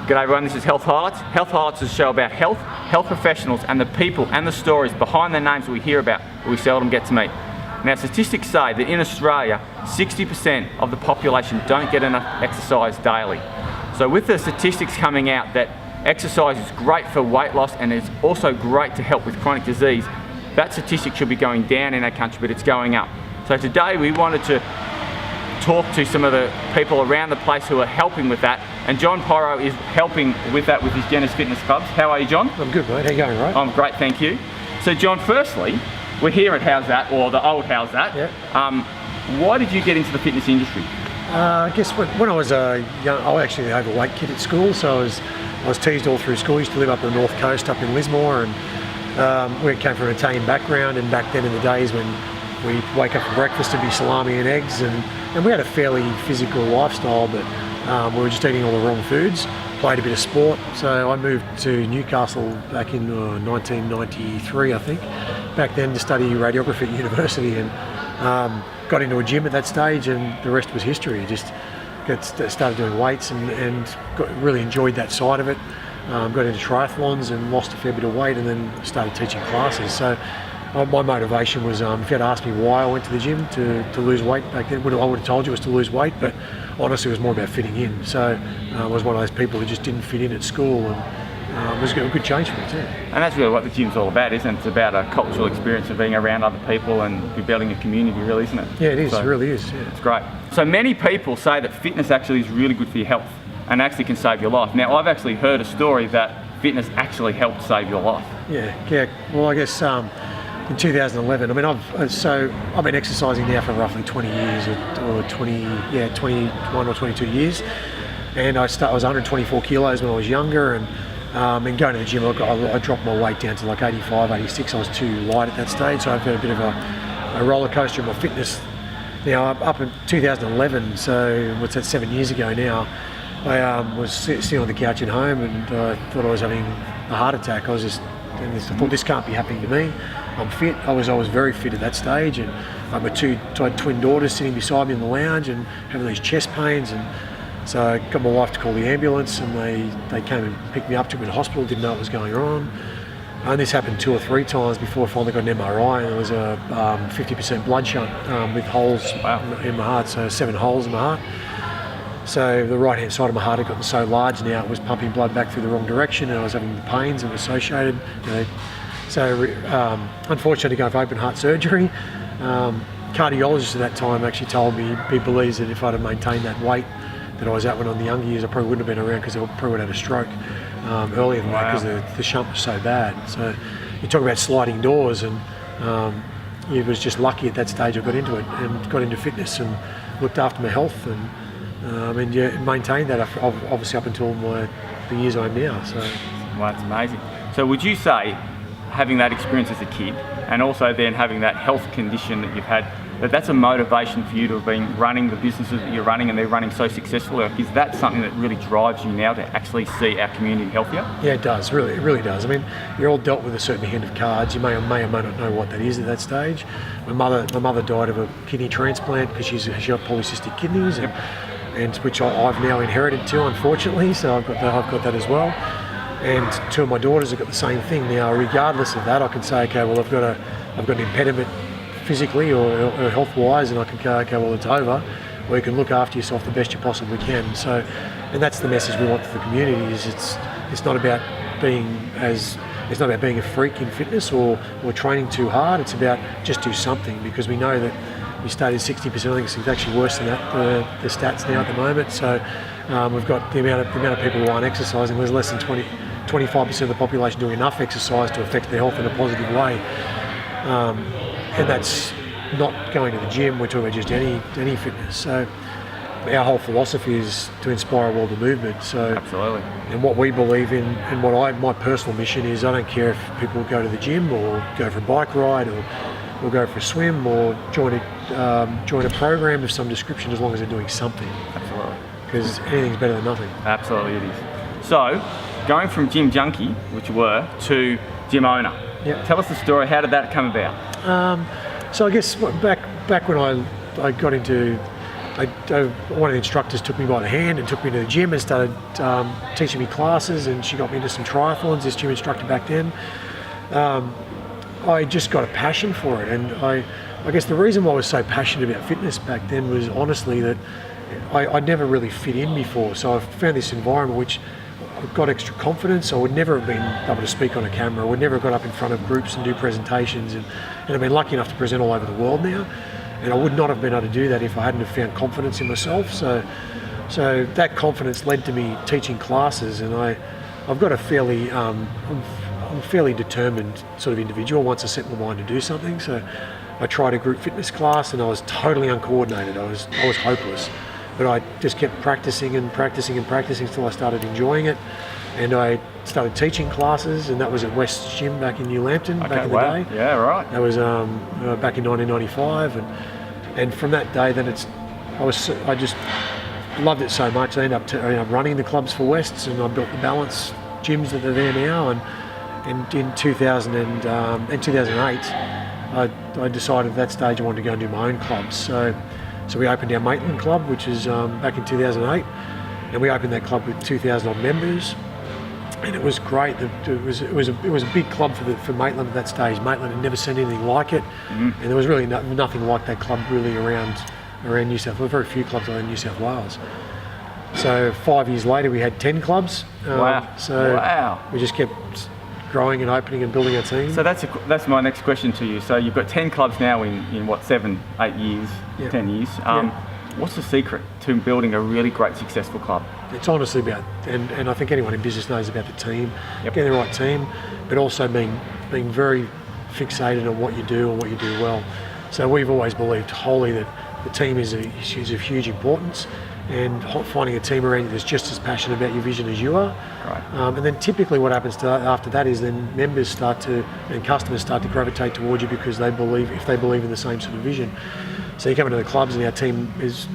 G'day everyone, this is Health Highlights. Health Highlights is a show about health, health professionals and the people and the stories behind the names that we hear about but we seldom get to meet. Now statistics say that in Australia, 60% of the population don't get enough exercise daily. So with the statistics coming out that exercise is great for weight loss and it's also great to help with chronic disease, that statistic should be going down in our country, but it's going up. So today we wanted to talk to some of the people around the place who are helping with that, and John Pirlo is helping with that with his Genesis Fitness Clubs. How are you, John? I'm good, mate. How you going, right? I'm great, thank you. So John, firstly, we're here at How's That, or the old How's That. Yeah. Why did you get into the fitness industry? I guess when I was young, I was actually an overweight kid at school, so I was teased all through school. I used to live up on the north coast, up in Lismore, and we came from an Italian background, and back then in the days when we'd wake up for breakfast to be salami and eggs, and we had a fairly physical lifestyle, but we were just eating all the wrong foods, played a bit of sport. So I moved to Newcastle back in 1993, I think, back then to study radiography at university, and got into a gym at that stage, and the rest was history. Just started doing weights and really enjoyed that side of it. Got into triathlons and lost a fair bit of weight, and then started teaching classes. So my motivation was, if you had asked me why I went to the gym to lose weight back then, I would have told you it was to lose weight, but honestly it was more about fitting in. So I was one of those people who just didn't fit in at school, and it was a good change for me too. And that's really what the gym's all about, isn't it? It's about a cultural experience of being around other people and building a community, really, isn't it? Yeah, it is. So, it really is. Yeah. It's great. So many people say that fitness actually is really good for your health and actually can save your life. Now I've actually heard a story that fitness actually helped save your life. Yeah. Well, I guess in 2011, I mean, I've been exercising now for roughly 20 years, or 21 or 22 years, and I was 124 kilos when I was younger, and going to the gym, I dropped my weight down to like 85, 86. I was too light at that stage, so I've had a bit of a roller coaster in my fitness. Now, up in 2011, so what's that, 7 years ago now, I was sitting on the couch at home, and I thought I was having a heart attack. I thought, this can't be happening to me. I'm fit. I was very fit at that stage, and I had twin daughters sitting beside me in the lounge and having these chest pains, and so I got my wife to call the ambulance, and they came and picked me up, took me to hospital, didn't know what was going on. And this happened 2 or 3 times before I finally got an MRI, and there was a 50% blood shunt with holes in my heart, so 7 holes in my heart. So the right-hand side of my heart had gotten so large now it was pumping blood back through the wrong direction, and I was having the pains that were associated. So unfortunately, going for open heart surgery. Cardiologist at that time actually told me he believes that if I'd have maintained that weight that I was at when I was in the younger years, I probably wouldn't have been around, because I probably would have had a stroke earlier than that, because the shunt was so bad. So you talk about sliding doors, and it was just lucky at that stage I got into it and got into fitness and looked after my health, and maintained that obviously up until the years I'm now. So, well, that's amazing. So would you say, having that experience as a kid and also then having that health condition that you've had, that's a motivation for you to have been running the businesses that you're running, and they're running so successfully? Is that something that really drives you now to actually see our community healthier? Yeah, it does. It really does. I mean, you're all dealt with a certain hand of cards. You may or may not know what that is at that stage. My mother died of a kidney transplant because she got polycystic kidneys, and which I've now inherited too, unfortunately. So I've got that as well. And 2 of my daughters have got the same thing. Now, regardless of that, I can say, okay, well, I've got an impediment physically or health-wise, and I can go, okay, well, it's over. Or you can look after yourself the best you possibly can. So, and that's the message we want to the community. Is it's not about being a freak in fitness or training too hard. It's about just do something, because we know that we started 60%. I think it's actually worse than that, the stats now at the moment. So we've got the amount of people who aren't exercising. There's less than 25% of the population doing enough exercise to affect their health in a positive way. And that's not going to the gym. We're talking about just any fitness. So our whole philosophy is to inspire a world of movement. So absolutely. And what we believe in, and my personal mission is, I don't care if people go to the gym or go for a bike ride or go for a swim or join a program of some description, as long as they're doing something. Absolutely. Because anything's better than nothing. Absolutely it is. So, going from gym junkie, which you were, to gym owner. Yep. Tell us the story. How did that come about? So I guess back when I got into one of the instructors took me by the hand and took me to the gym and started teaching me classes, and she got me into some triathlons, this gym instructor back then. I just got a passion for it, and I guess the reason why I was so passionate about fitness back then was honestly that I'd never really fit in before, so I found this environment which I got extra confidence. I would never have been able to speak on a camera, I would never have got up in front of groups and do presentations, and I've been lucky enough to present all over the world now, and I would not have been able to do that if I hadn't have found confidence in myself. So that confidence led to me teaching classes, and I've got a fairly I'm fairly determined sort of individual once I set my mind to do something. So I tried a group fitness class and I was totally uncoordinated. I was hopeless, but I just kept practicing and practicing and practicing until I started enjoying it, and I started teaching classes, and that was at West Gym back in New Lambton back in the day. Yeah, right. That was back in 1995, and from that day, then I just loved it so much. I ended up running the clubs for Wests, and I built the Balance gyms that are there now. And in 2008, I decided at that stage I wanted to go and do my own clubs. So we opened our Maitland Club, which is back in 2008, and we opened that club with 2,000 odd members, and it was great. It was a big club for Maitland at that stage. Maitland had never seen anything like it, and there was really nothing like that club really around New South Wales. Very few clubs around New South Wales. So 5 years later, we had 10 clubs. Wow. We just kept growing and opening and building our team. So that's my next question to you. So you've got 10 clubs now in what, 7, 8 years, 10 years. What's the secret to building a really great, successful club? It's honestly about, and I think anyone in business knows about the team, getting the right team, but also being very fixated on what you do and what you do well. So we've always believed wholly that the team is of huge importance, and finding a team around you that's just as passionate about your vision as you are. Right. And then typically what happens after that is then members and customers start to gravitate towards you because they believe in the same sort of vision. So you come into the clubs and our team is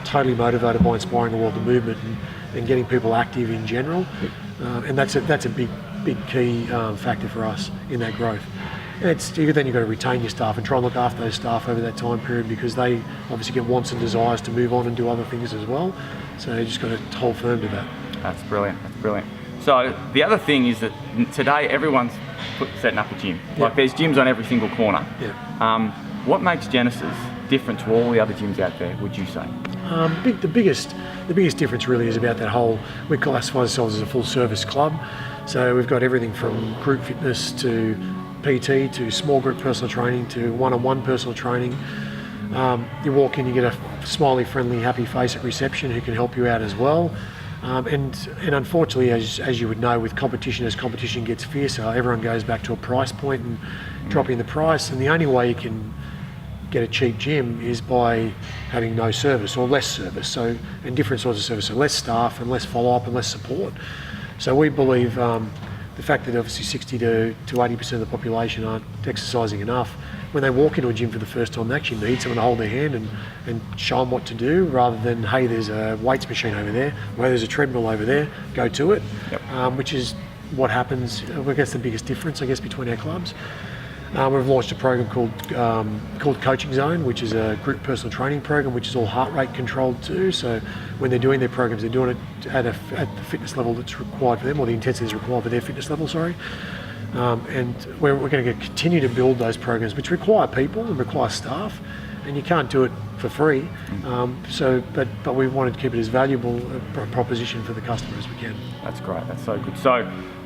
totally motivated by inspiring the world of movement and getting people active in general. And that's a big key factor for us in that growth. And then you've got to retain your staff and try and look after those staff over that time period, because they obviously get wants and desires to move on and do other things as well. So you just got to hold firm to that. That's brilliant. So the other thing is that today everyone's setting up a gym. Like there's gyms on every single corner. Yeah. What makes Genesis different to all the other gyms out there, would you say? The biggest difference really is about that whole, we classify ourselves as a full service club. So we've got everything from group fitness to PT to small group personal training to one-on-one personal training. You walk in, you get a smiley, friendly, happy face at reception who can help you out as well. And unfortunately, as you would know, with competition, as competition gets fiercer, everyone goes back to a price point and dropping the price. And the only way you can get a cheap gym is by having no service or less service. And different sorts of service, so less staff and less follow-up and less support. So we believe the fact that obviously 60 to 80% of the population aren't exercising enough, when they walk into a gym for the first time, they actually need someone to hold their hand and show them what to do, rather than, hey, there's a weights machine over there, where there's a treadmill over there, go to it. Which is what happens. I guess the biggest difference, between our clubs. We've launched a program called Coaching Zone, which is a group personal training program, which is all heart rate controlled too. So when they're doing their programs, they're doing it at the fitness level that's required for them, or the intensity is required for their fitness level. And we're going to continue to build those programs, which require people and require staff, and you can't do it for free. But we wanted to keep it as valuable a proposition for the customer as we can. That's great. That's so good.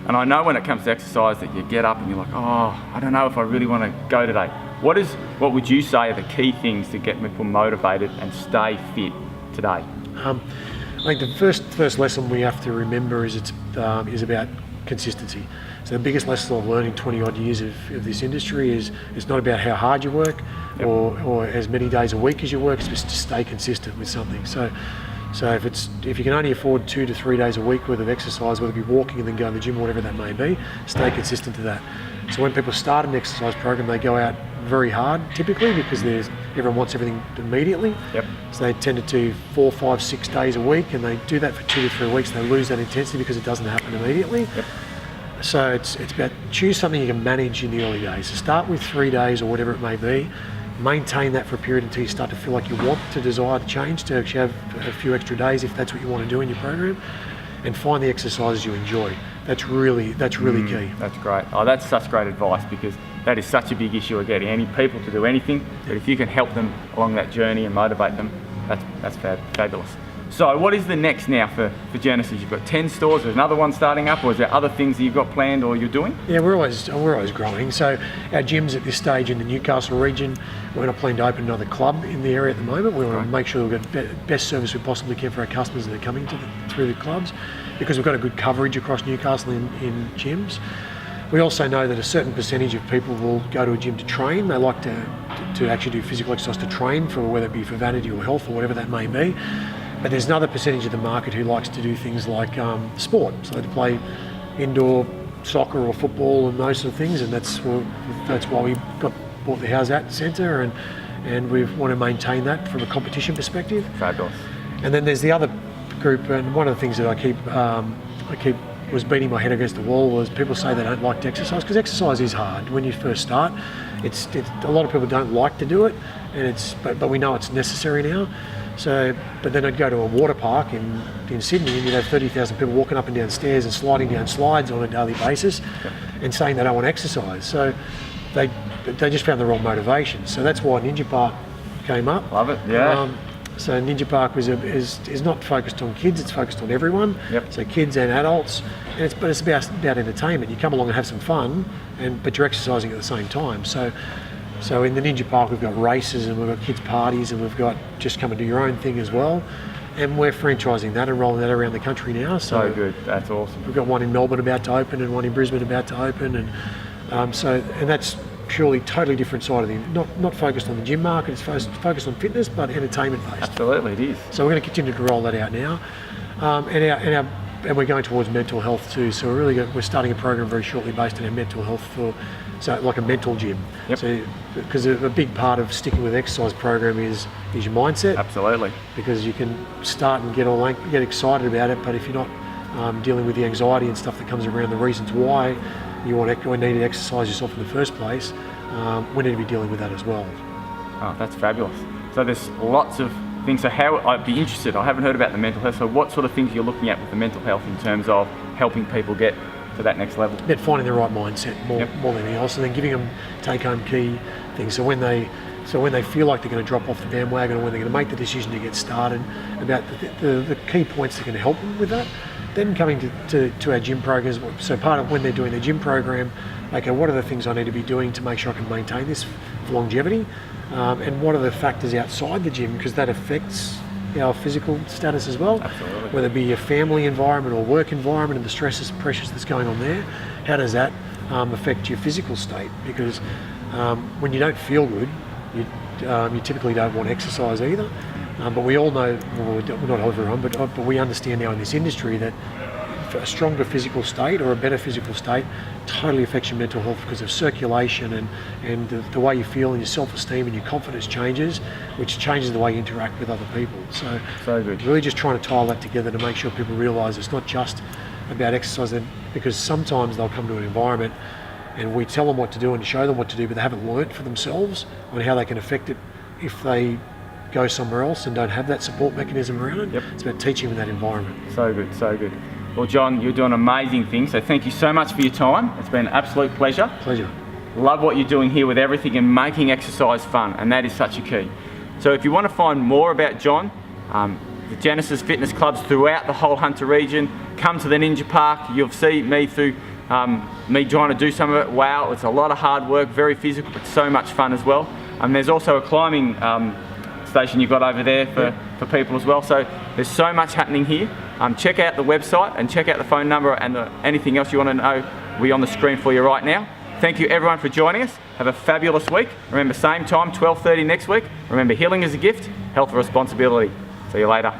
And I know when it comes to exercise that you get up and you're like, oh, I don't know if I really want to go today. What would you say are the key things to get people motivated and stay fit today? I think the first lesson we have to remember is about consistency. So the biggest lesson I've learned in 20 odd years of this industry is it's not about how hard you work or as many days a week as you work, it's just to stay consistent with something. So if you can only afford 2 to 3 days a week worth of exercise, whether it be walking and then go to the gym or whatever that may be, stay consistent to that. So when people start an exercise program, they go out very hard typically, because everyone wants everything immediately. So they tend to do 4, 5, 6 days a week, and they do that for 2 to 3 weeks. They lose that intensity because it doesn't happen immediately. So it's about choose something you can manage in the early days. So start with 3 days or whatever it may be. maintain that for a period until you start to feel like you want to desire to change, to actually have a few extra days if that's what you want to do in your program, and find the exercises you enjoy. That's really key. That's great. Oh, that's such great advice, because that is such a big issue of getting any people to do anything. But if you can help them along that journey and motivate them, that's fabulous. So what is the next now for Genesis? You've got 10 stores, there's another one starting up, or is there other things that you've got planned or you're doing? Yeah, we're always growing. So our gyms at this stage in the Newcastle region, we're not planning to open another club in the area at the moment. We want to make sure we've got the best service we possibly can for our customers that are coming through the clubs, because we've got a good coverage across Newcastle in gyms. We also know that a certain percentage of people will go to a gym to train. They like to actually do physical exercise to train, for whether it be for vanity or health or whatever that may be. But there's another percentage of the market who likes to do things like sport, so to play indoor soccer or football and those sort of things, and that's why we bought the How's That Centre, and we want to maintain that from a competition perspective. Fabulous. And then there's the other group, and one of the things that I keep was beating my head against the wall was people say they don't like to exercise, because exercise is hard when you first start. It's a lot of people don't like to do it, and but we know it's necessary now. So, but then I'd go to a water park in Sydney, and you'd have 30,000 people walking up and down stairs and sliding down slides on a daily basis, and saying they don't want to exercise. So they just found the wrong motivation. So that's why Ninja Park came up. Love it, yeah. So Ninja Park is not focused on kids; it's focused on everyone. Yep. So kids and adults, but it's about entertainment. You come along and have some fun, but you're exercising at the same time. So in the Ninja Park, we've got races, and we've got kids parties, and we've got just come and do your own thing as well. And we're franchising that and rolling that around the country now. So good, that's awesome. We've got one in Melbourne about to open, and one in Brisbane about to open, and that's purely totally different side of the, not focused on the gym market. It's focused on fitness, but entertainment based. Absolutely, it is. So we're going to continue to roll that out now, and we're going towards mental health too. So we're starting a program very shortly based on our mental health so like a mental gym. Yep. So because a big part of sticking with the exercise program is your mindset. Absolutely. Because you can start and get excited about it, but if you're not dealing with the anxiety and stuff that comes around the reasons why you need to exercise yourself in the first place, we need to be dealing with that as well. Oh, that's fabulous. So there's lots of things. So how, I'd be interested, I haven't heard about the mental health, so what sort of things you're looking at with the mental health in terms of helping people get to that next level? About finding the right mindset more than anything else, and then giving them take-home key things. So when they feel like they're going to drop off the bandwagon, or when they're going to make the decision to get started, about the key points that can help them with that. Then coming to our gym programs, so part of when they're doing their gym program, okay, what are the things I need to be doing to make sure I can maintain this for longevity, and what are the factors outside the gym, because that affects our physical status as well. Absolutely. Whether it be your family environment or work environment and the stresses and pressures that's going on there, how does that affect your physical state? Because when you don't feel good, you typically don't want to exercise either. But we all know, well, not everyone, but we understand now in this industry that a stronger physical state or a better physical state totally affects your mental health, because of circulation and the way you feel, and your self-esteem and your confidence changes, which changes the way you interact with other people. So good. Really just trying to tie that together to make sure people realise it's not just about exercise, because sometimes they'll come to an environment and we tell them what to do and show them what to do, but they haven't learnt for themselves on how they can affect it if they go somewhere else and don't have that support mechanism around it. Yep. It's about teaching them in that environment. So good, so good. Well, John, you're doing amazing things, so thank you so much for your time. It's been an absolute pleasure. Pleasure. Love what you're doing here with everything and making exercise fun, and that is such a key. So if you want to find more about John, the Genesis fitness clubs throughout the whole Hunter region, come to the Ninja Park. You'll see me through me trying to do some of it. Wow, it's a lot of hard work, very physical, but so much fun as well. There's also a climbing station you've got over there for people as well. So there's so much happening here. Check out the website and check out the phone number, and anything else you want to know will be on the screen for you right now. Thank you everyone for joining us. Have a fabulous week. Remember, same time, 12:30 next week. Remember, healing is a gift, health a responsibility. See you later.